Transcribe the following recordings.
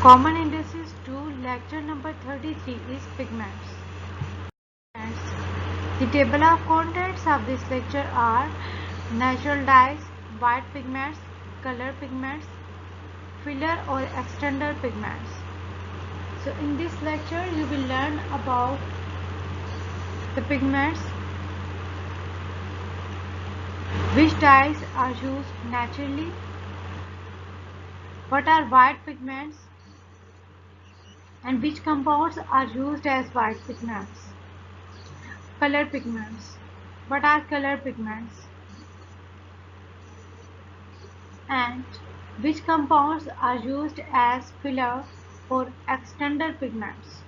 Common indices to lecture number 33 is pigments. The table of contents of this lecture are natural dyes, white pigments, color pigments, filler or extender pigments. So in this lecture you will learn about the pigments, which dyes are used naturally, what are white pigments, and which compounds are used as white pigments. Color pigments. What are color pigments? And which compounds are used as filler or extender pigments?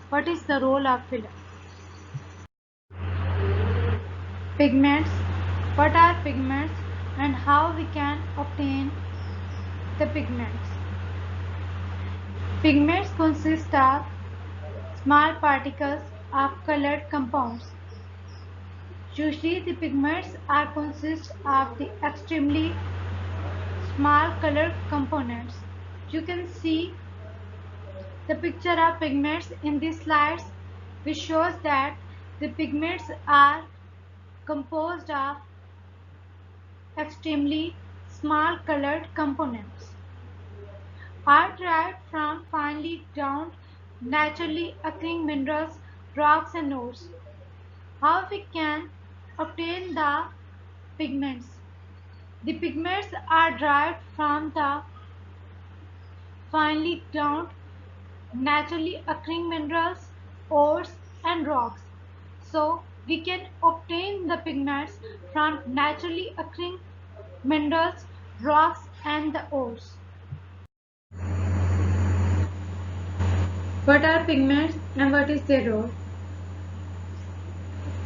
What is the role of filler? Pigments. What are pigments and how we can obtain the pigments? Pigments consist of small particles of colored compounds. Usually the pigments are consist of the extremely small color components. You can see the picture of pigments in these slides, which shows that the pigments are composed of extremely small colored components, are derived from finely ground naturally occurring minerals, rocks and ores. How we can obtain the pigments? The pigments are derived from the finely ground naturally occurring minerals, ores and rocks. So we can obtain the pigments from naturally occurring minerals, rocks and the ores. What are pigments and what is their role?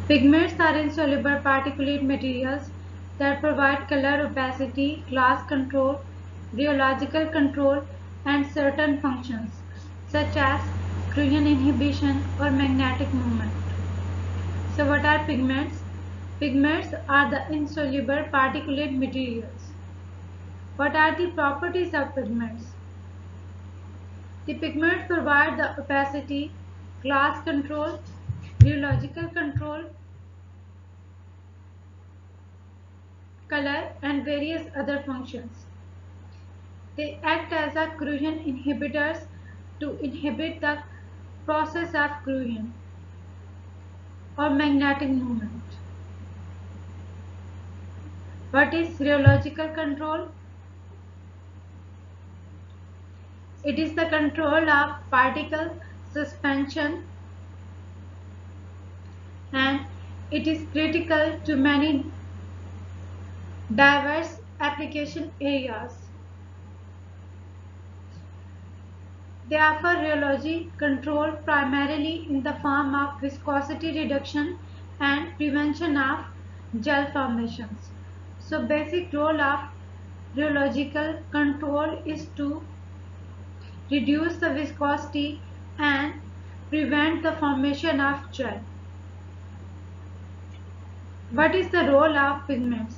Pigments are insoluble particulate materials that provide color, opacity, glass control, rheological control and certain functions such as corrosion inhibition or magnetic movement. So what are pigments? Pigments are the insoluble particulate materials. What are the properties of pigments? The pigments provide the opacity, glass control, rheological control, color and various other functions. They act as a corrosion inhibitors to inhibit the process of corrosion or magnetic movement. What is rheological control? It is the control of particle suspension and it is critical to many diverse application areas. They offer rheology control primarily in the form of viscosity reduction and prevention of gel formations. So basic role of rheological control is to reduce the viscosity and prevent the formation of gel. What is the role of pigments?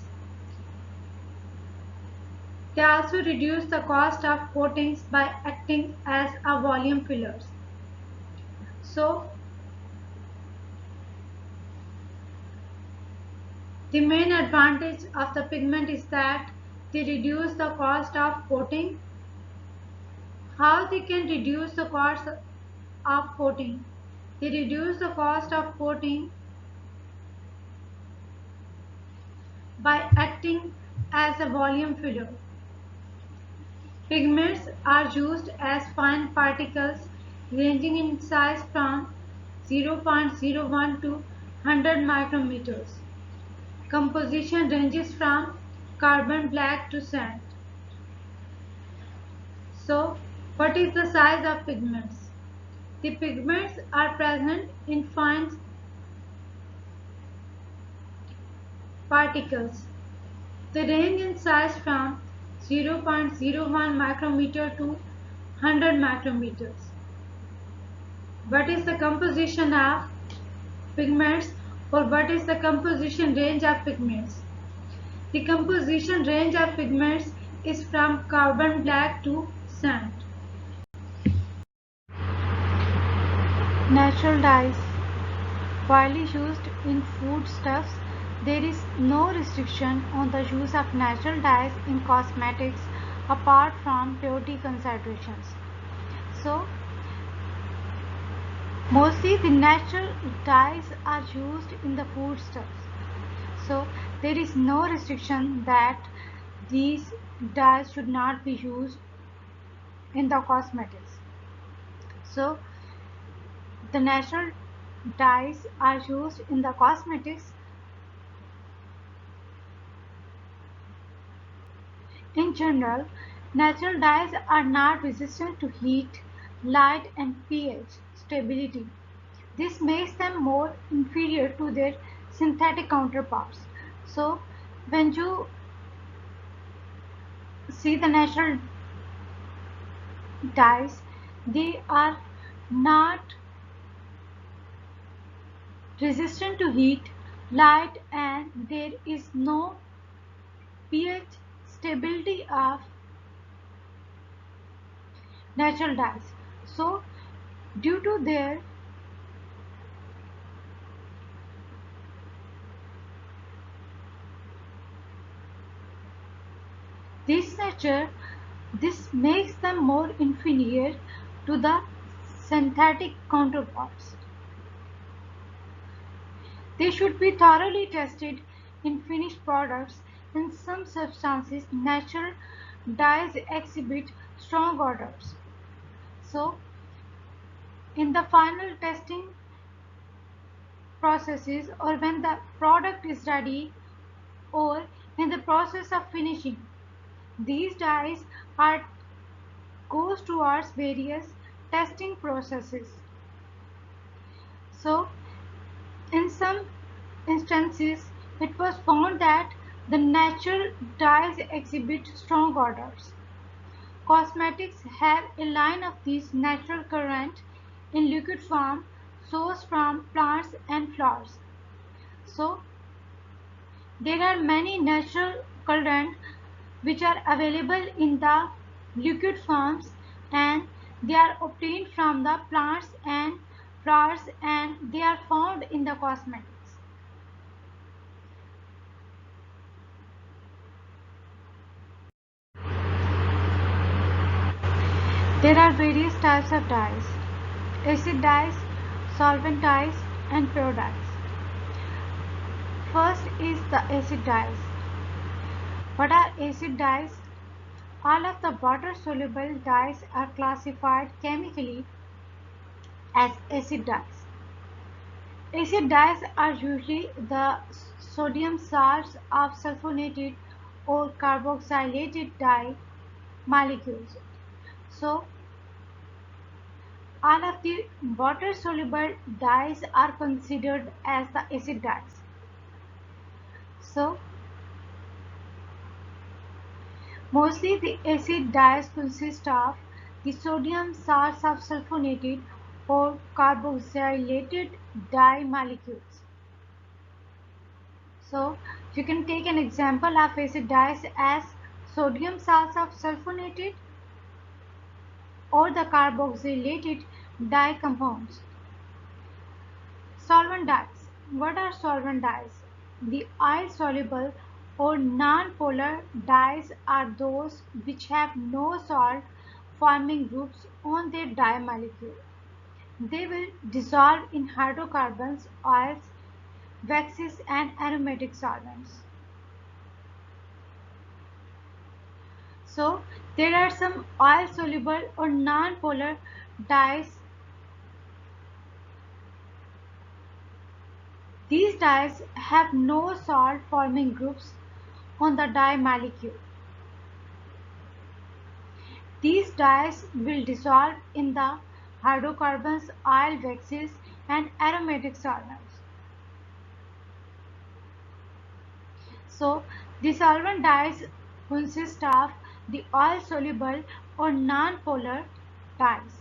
They also reduce the cost of coatings by acting as a volume fillers. So, the main advantage of the pigment is that they reduce the cost of coating. How they can reduce the cost of coating? They reduce the cost of coating by acting as a volume filler. Pigments are used as fine particles ranging in size from 0.01 to 100 micrometers. Composition ranges from carbon black to sand. So, what is the size of pigments? The pigments are present in fine particles. They range in size from 0.01 micrometer to 100 micrometers. What is the composition of pigments or what is the composition range of pigments? The composition range of pigments is from carbon black to sand. Natural dyes. Widely used in foodstuffs, there is no restriction on the use of natural dyes in cosmetics apart from purity considerations. So, mostly the natural dyes are used in the foodstuffs. So, there is no restriction that these dyes should not be used in the cosmetics. So, the natural dyes are used in the cosmetics. In general, natural dyes are not resistant to heat, light and pH stability. This makes them more inferior to their synthetic counterparts. So, when you see the natural dyes, they are not resistant to heat, light and there is no pH stability of natural dyes. So, due to their this nature, this makes them more inferior to the synthetic counterparts. They should be thoroughly tested in finished products. In some substances, natural dyes exhibit strong odors. So, in the final testing processes or when the product is ready or in the process of finishing, these dyes are goes towards various testing processes. So, in some instances, it was found that the natural dyes exhibit strong odors. Cosmetics have a line of these natural current in liquid form sourced from plants and flowers. So, there are many natural colorants which are available in the liquid forms and they are obtained from the plants and flowers and they are found in the cosmetics. There are various types of dyes: acid dyes, solvent dyes and pure dyes. First is the acid dyes. What are acid dyes? All of the water-soluble dyes are classified chemically as acid dyes. Acid dyes are usually the sodium salts of sulfonated or carboxylated dye molecules. So, all of the water-soluble dyes are considered as the acid dyes. So, mostly the acid dyes consist of the sodium salts of sulfonated or carboxylated dye molecules. So, you can take an example of acid dyes as sodium salts of sulfonated or the carboxylated dye compounds. Solvent dyes. What are solvent dyes? The oil-soluble or non-polar dyes are those which have no salt-forming groups on their dye molecule. They will dissolve in hydrocarbons, oils, waxes and aromatic solvents. So, there are some oil-soluble or non-polar dyes. These dyes have no salt-forming groups on the dye molecule. These dyes will dissolve in the hydrocarbons, oil waxes and aromatic solvents. So, the solvent dyes consist of the oil-soluble or non-polar dyes.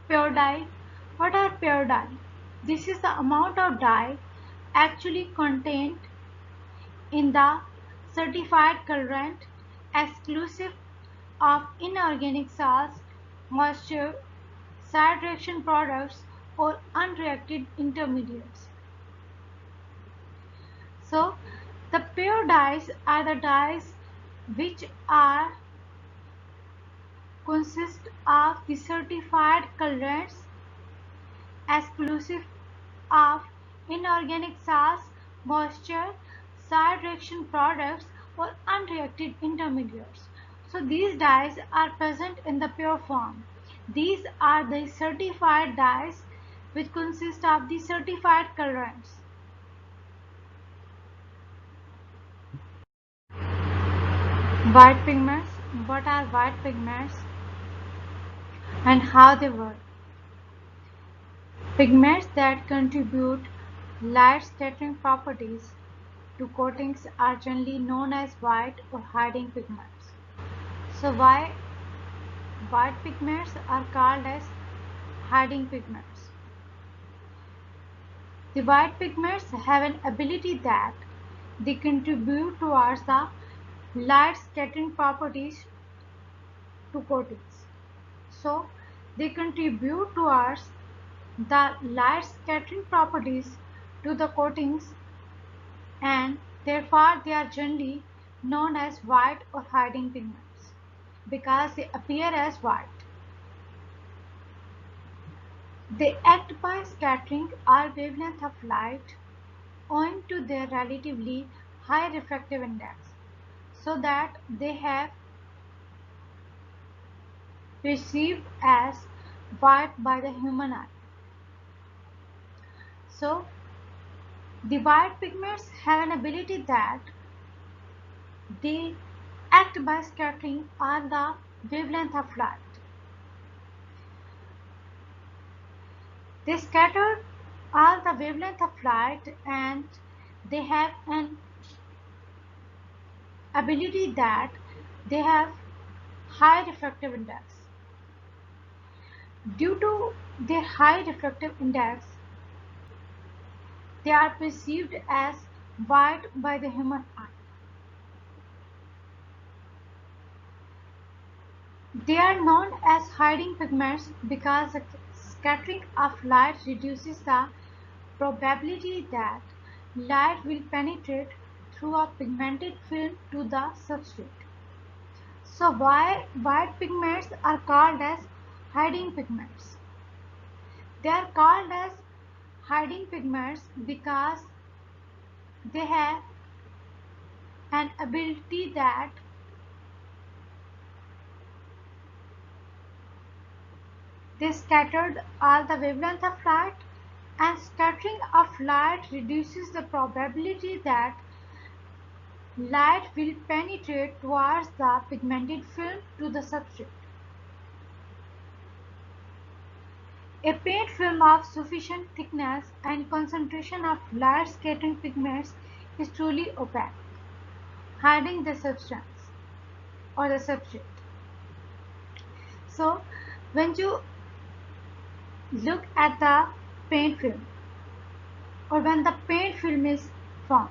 Pure dye. What are pure dye? This is the amount of dye actually contained in the certified colorant exclusive of inorganic salts moisture, side reaction products, or unreacted intermediates. So, the pure dyes are the dyes which are consist of the certified colorants exclusive of inorganic salts, moisture, side reaction products, or unreacted intermediates. So these dyes are present in the pure form. These are the certified dyes which consist of the certified colorants. White pigments. What are white pigments and how they work? Pigments that contribute light scattering properties to coatings are generally known as white or hiding pigments. So why white pigments are called as hiding pigments? The white pigments have an ability that they contribute towards the light scattering properties to coatings. So they contribute towards the light scattering properties to the coatings, and therefore they are generally known as white or hiding pigments because they appear as white. They act by scattering our wavelength of light owing to their relatively high refractive index, so that they have perceived as white by the human eye. So the white pigments have an ability that they act by scattering on the wavelength of light. They scatter all the wavelength of light, and they have an ability that they have high refractive index. Due to their high refractive index, they are perceived as white by the human eye. They are known as hiding pigments because the scattering of light reduces the probability that light will penetrate through a pigmented film to the substrate. So why white pigments are called as hiding pigments? They are called as hiding pigments because they have an ability that they scattered all the wavelength of light, and scattering of light reduces the probability that light will penetrate towards the pigmented film to the substrate. A paint film of sufficient thickness and concentration of light scattering pigments is truly opaque, hiding the substance or the substrate. So, when you look at the paint film, or when the paint film is formed,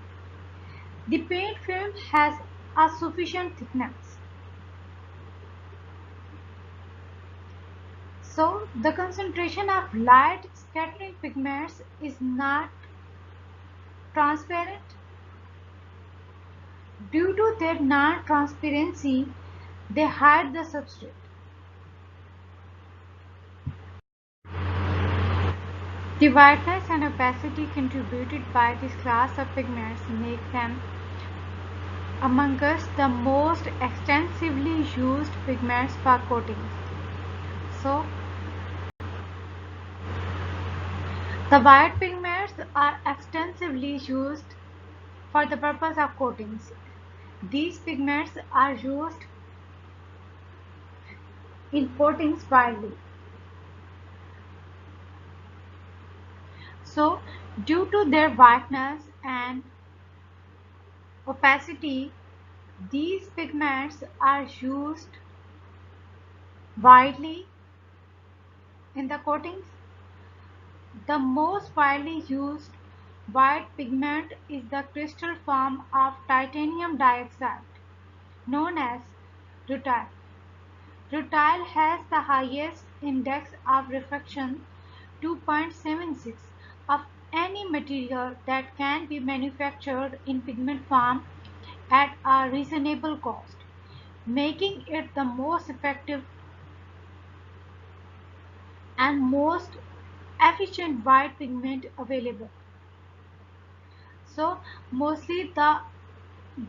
the paint film has a sufficient thickness. So, the concentration of light scattering pigments is not transparent. Due to their non-transparency, they hide the substrate. The whiteness and opacity contributed by this class of pigments make them amongst the most extensively used pigments for coatings. So, the white pigments are extensively used for the purpose of coatings. These pigments are used in coatings widely. So, due to their whiteness and opacity, these pigments are used widely in the coatings. The most widely used white pigment is the crystal form of titanium dioxide, known as rutile. Rutile has the highest index of refraction, 2.76, of any material that can be manufactured in pigment form at a reasonable cost, making it the most effective and most efficient white pigment available. So, mostly the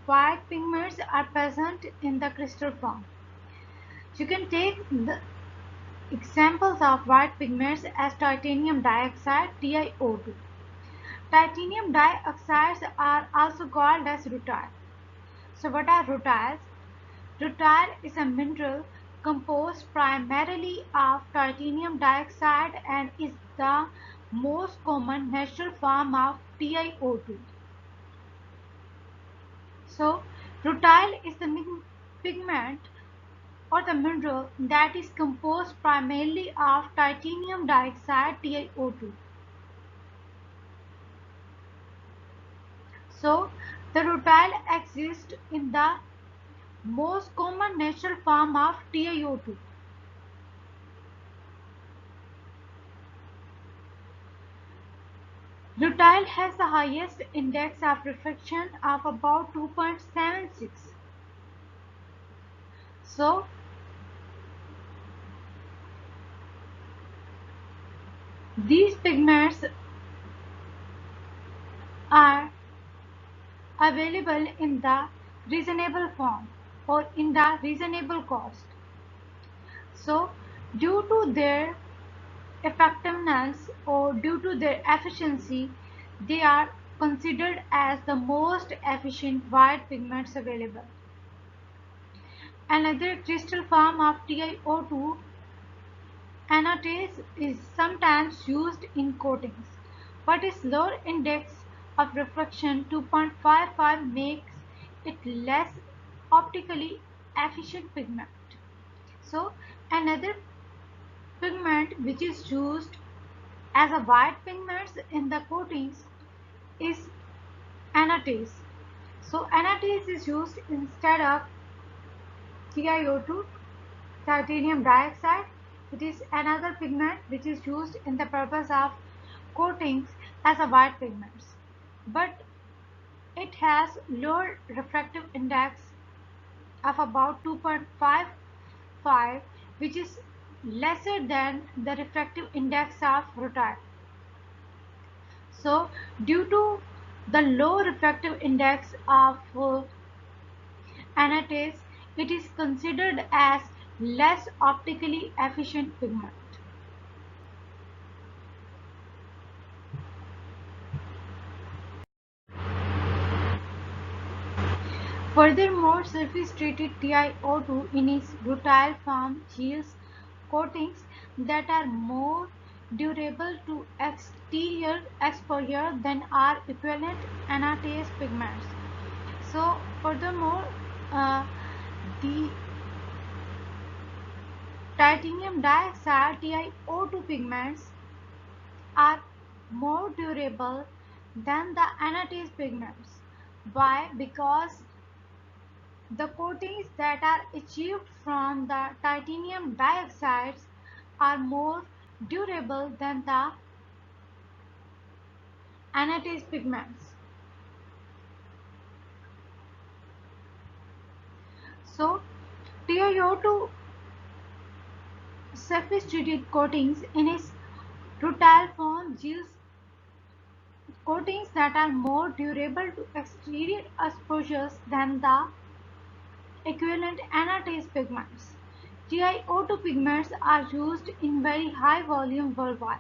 white pigments are present in the crystal form. You can take the examples of white pigments as titanium dioxide TiO2. Titanium dioxides are also called as rutile. So what are rutiles? Rutile is a mineral composed primarily of titanium dioxide and is the most common natural form of TiO2. So rutile is the pigment or the mineral that is composed primarily of titanium dioxide TiO2. So the rutile exists in the most common natural form of TiO2. Rutile has the highest index of refraction of about 2.76. So these pigments are available in the reasonable form or in the reasonable cost. So due to their effectiveness or due to their efficiency, they are considered as the most efficient white pigments available. Another crystal form of TiO2, anatase, is sometimes used in coatings, but its lower index of refraction, 2.55, makes it less optically efficient pigment. So another pigment which is used as a white pigment in the coatings is anatase. So anatase is used instead of TiO2, titanium dioxide. It is another pigment which is used in the purpose of coatings as a white pigment. But it has lower refractive index of about 2.55, which is lesser than the refractive index of rutile. So due to the low refractive index of anatase, it is considered as less optically efficient pigment. Furthermore, surface-treated TiO2 in its rutile form yields coatings that are more durable to exterior exposure than are equivalent anatase pigments. So, furthermore, uh, the titanium dioxide TiO2 pigments are more durable than the anatase pigments. Why? Because the coatings that are achieved from the titanium dioxides are more durable than the anatase pigments. So, TiO2 surface treated coatings in its rutile form gives coatings that are more durable to exterior exposures than the equivalent anatase pigments. TiO2 pigments are used in very high volume worldwide,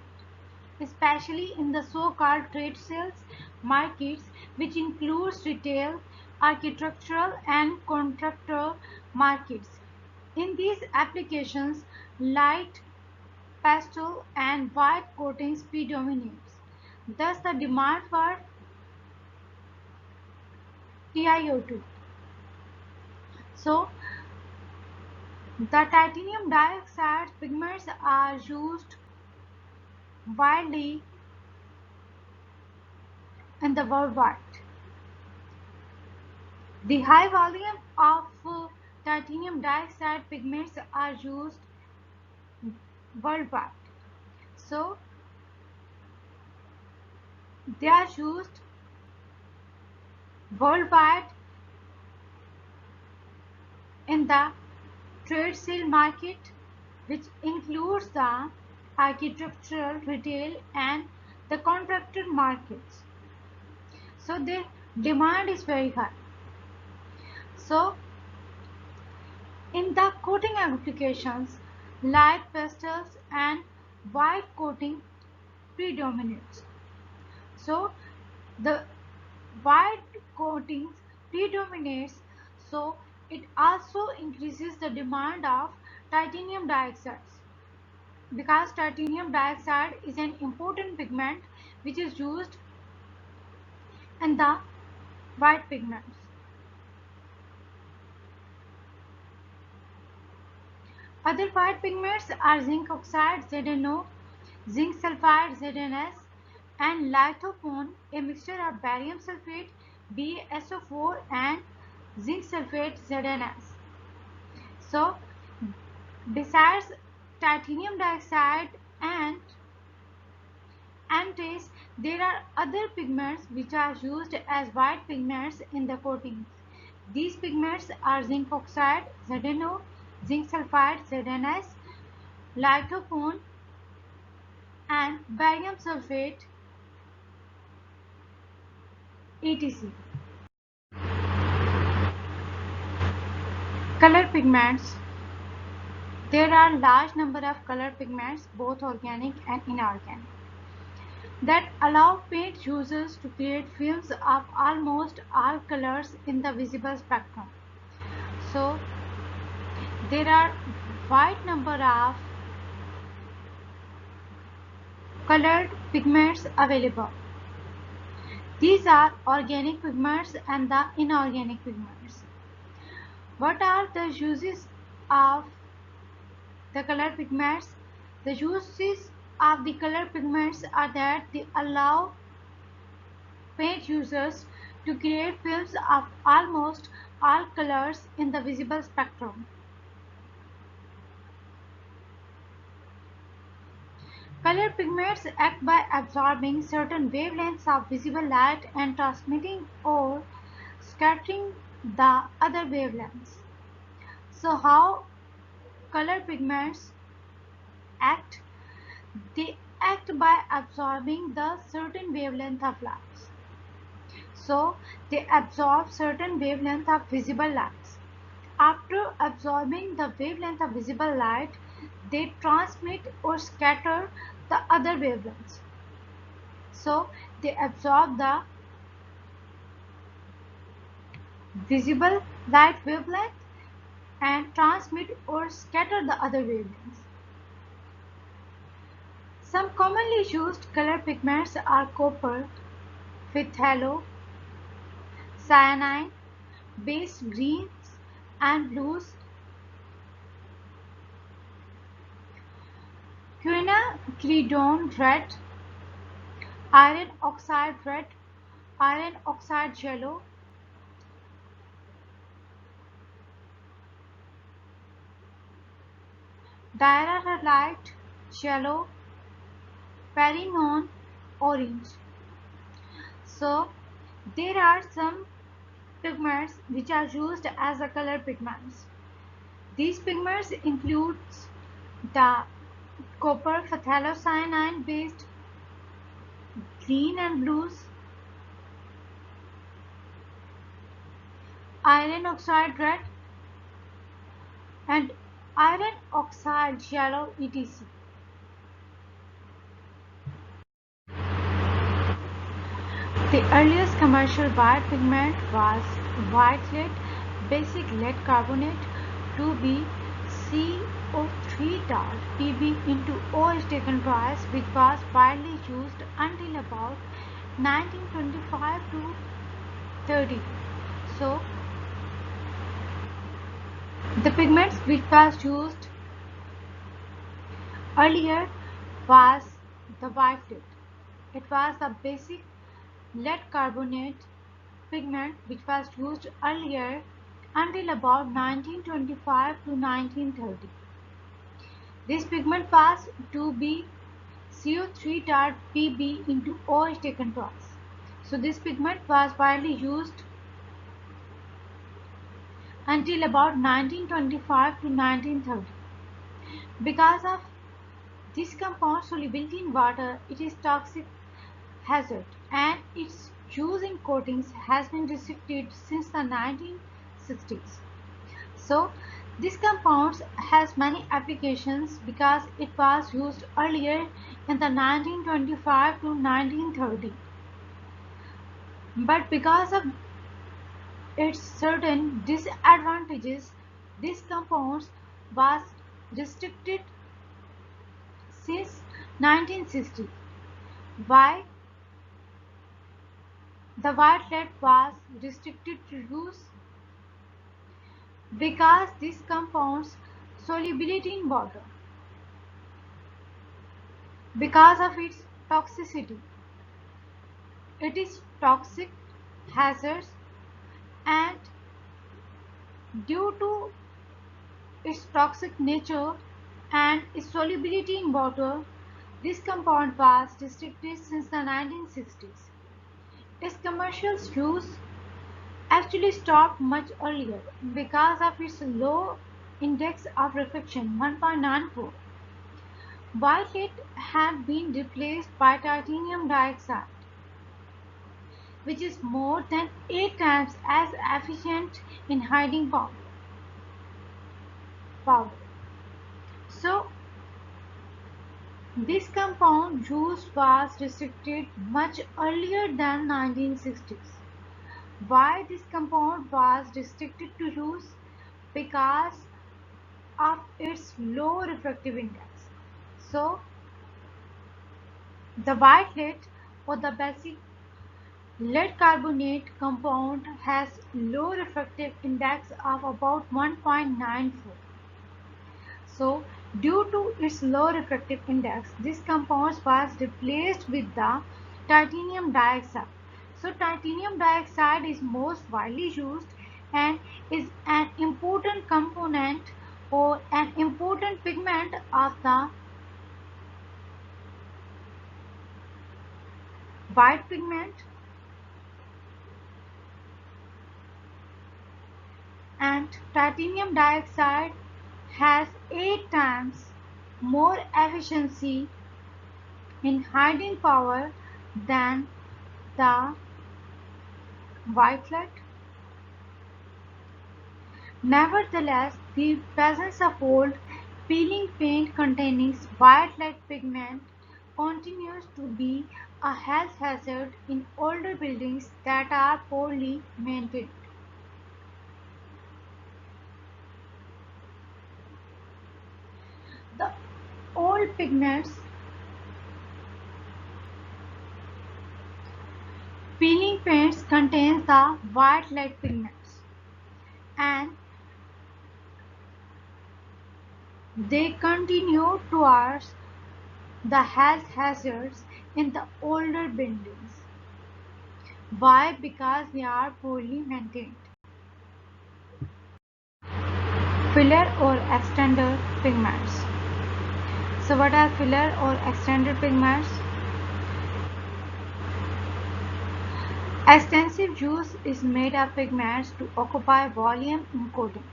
especially in the so-called trade sales markets, which includes retail, architectural, and contractor markets. In these applications, light, pastel, and white coatings predominates. Thus, the demand for TiO2. So, the titanium dioxide pigments are used widely in the worldwide. The high volume of titanium dioxide pigments are used worldwide. So they are used worldwide in the trade sale market, which includes the architectural, retail, and the contractor markets. So the demand is very high. So in the coating applications, light pastels and white coating predominates. So the white coatings predominates, so it also increases the demand of titanium dioxide, because titanium dioxide is an important pigment which is used in the white pigments. Other white pigments are zinc oxide ZNO, zinc sulfide ZNS, and lithopone, a mixture of barium sulfate BaSO4 and zinc sulfate ZNS. So besides titanium dioxide and antes, there are other pigments which are used as white pigments in the coatings. These pigments are zinc oxide ZNO, zinc sulfide ZNS, lithopone, and barium sulfate etc. Color pigments. There are large number of color pigments, both organic and inorganic, that allow paint users to create films of almost all colors in the visible spectrum. So there are wide number of colored pigments available. These are organic pigments and the inorganic pigments. What are the uses of the color pigments? The uses of the color pigments are that they allow paint users to create films of almost all colors in the visible spectrum. Color pigments act by absorbing certain wavelengths of visible light and transmitting or scattering the other wavelengths. So how color pigments act? They act by absorbing the certain wavelength of light. So they absorb certain wavelength of visible light. After absorbing the wavelength of visible light, they transmit or scatter the other wavelengths. So they absorb the visible light wavelength and transmit or scatter the other wavelengths. Some commonly used color pigments are copper, phthalo, cyanine, base greens and blues, quinacridone red, iron oxide red, iron oxide yellow, diarylite yellow, Perignon orange. So there are some pigments which are used as a color pigments. These pigments includes the copper phthalocyanine based green and blues, iron oxide red, and iron oxide yellow etc. The earliest commercial white pigment was white lead, basic lead carbonate 2BCO3 Pb into OH taken twice, which was widely used until about 1925 to 30. So the pigments which was used earlier was the white lead. It was the basic lead carbonate pigment which was used earlier until about 1925 to 1930. This pigment was to be CO3-Pb into OH taken twice. So this pigment was widely used until about 1925 to 1930. Because of this compound's solubility in water, it is toxic hazard, and its use in coatings has been restricted since the 1960s. So, this compound has many applications because it was used earlier in the 1925 to 1930. But because of its certain disadvantages, this compound was restricted since 1960. Why the white lead was restricted to use? Because this compound's solubility in water, because of its toxicity. It is toxic hazardous, and due to its toxic nature and its solubility in water, this compound was restricted since the 1960s. Its commercial use actually stopped much earlier because of its low index of refraction 1.94. White lead had been replaced by titanium dioxide, which is more than 8 times as efficient in hiding powder. So, this compound use was restricted much earlier than 1960s. Why this compound was restricted to use? Because of its low refractive index. So, the white lead or the basic lead carbonate compound has low refractive index of about 1.94. So, due to its low refractive index, this compound was replaced with the titanium dioxide. So, titanium dioxide is most widely used and is an important component or an important pigment of the white pigment, and titanium dioxide has 8 times more efficiency in hiding power than the white lead. Nevertheless, the presence of old, peeling paint containing white lead pigment continues to be a health hazard in older buildings that are poorly maintained. The old pigments peeling paints contains the white lead pigments, and they continue towards the health hazards in the older buildings. Why? Because they are poorly maintained. Filler or extender pigments. So what are filler or extended pigments? Extensive use is made of pigments to occupy volume in coatings,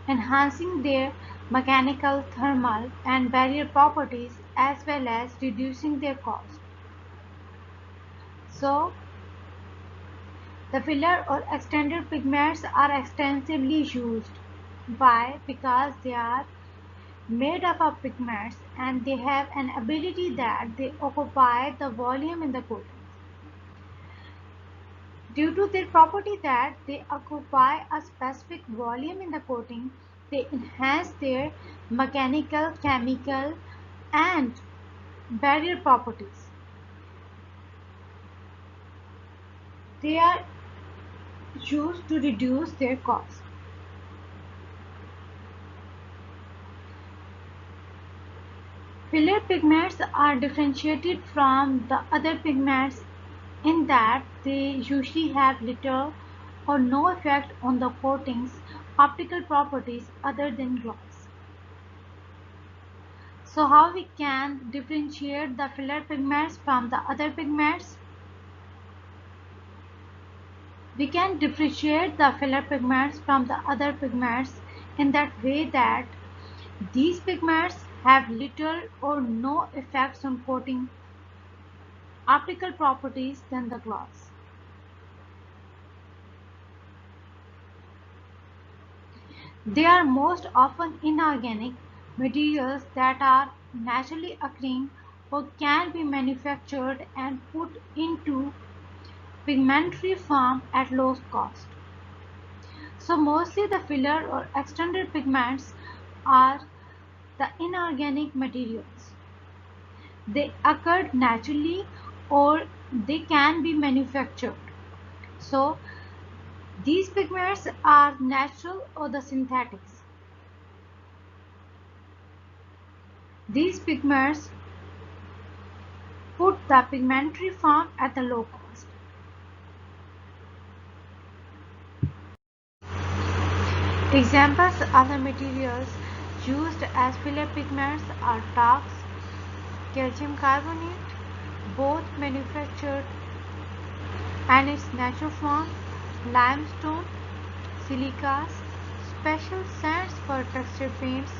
enhancing their mechanical, thermal, and barrier properties as well as reducing their cost. So, the filler or extended pigments are extensively used. Why? Because they are made up of pigments and they have an ability that they occupy the volume in the coating. Due to their property that they occupy a specific volume in the coating, they enhance their mechanical, chemical, and barrier properties. They are used to reduce their cost. Filler pigments are differentiated from the other pigments in that they usually have little or no effect on the coating's optical properties other than gloss. So how we can differentiate the filler pigments from the other pigments? We can differentiate the filler pigments from the other pigments in that way that these pigments have little or no effects on coating optical properties than the gloss. They are most often inorganic materials that are naturally occurring or can be manufactured and put into pigmentary form at low cost. So mostly the filler or extended pigments are the inorganic materials. They occur naturally or they can be manufactured. So these pigments are natural or the synthetics. These pigments put the pigmentary form at a low cost. Examples of the materials used as filler pigments are talcs, calcium carbonate, both manufactured and its natural form, limestone, silicas, special sands for texture paints,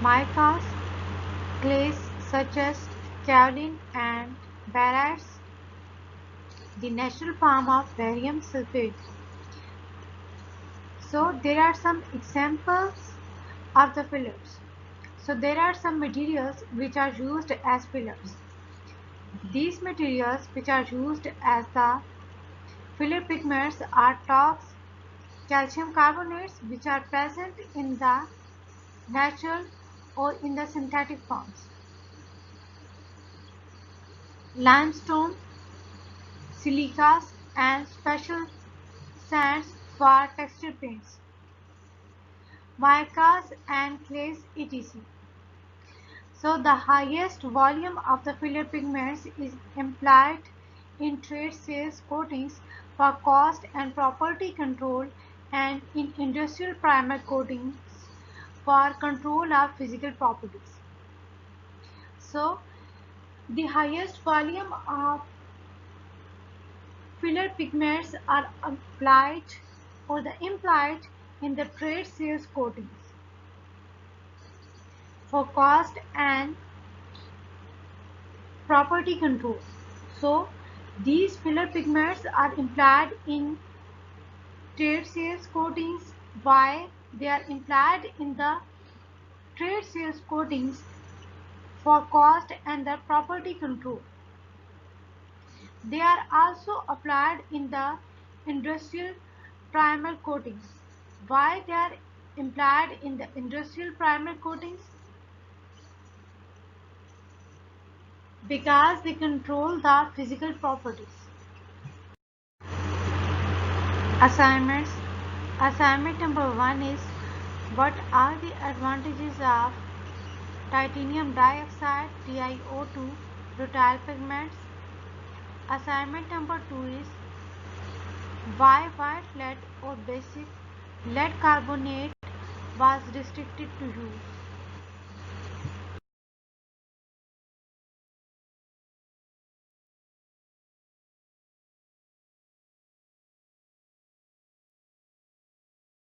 micas, clays such as kaolin and barytes, the natural form of barium sulfate. So there are some examples of the fillers. So there are some materials which are used as fillers. These materials which are used as the filler pigments are talcs, calcium carbonates which are present in the natural or in the synthetic forms, limestone, silicas and special sands for texture paints, micas and clays etc. So the highest volume of the filler pigments is employed in trade sales coatings for cost and property control and in industrial primer coatings for control of physical properties. So the highest volume of filler pigments are applied or the implied in the trade sales coatings for cost and property control. So these filler pigments are implied in trade sales coatings. Why they are implied in the trade sales coatings for cost and the property control. They are also applied in the industrial primer coatings. Why they are implied in the industrial primer coatings? Because they control the physical properties. Assignments. Assignment number 1 is what are the advantages of titanium dioxide TiO2 rutile pigments? Assignment number 2 is why white lead or basic lead carbonate was restricted to use.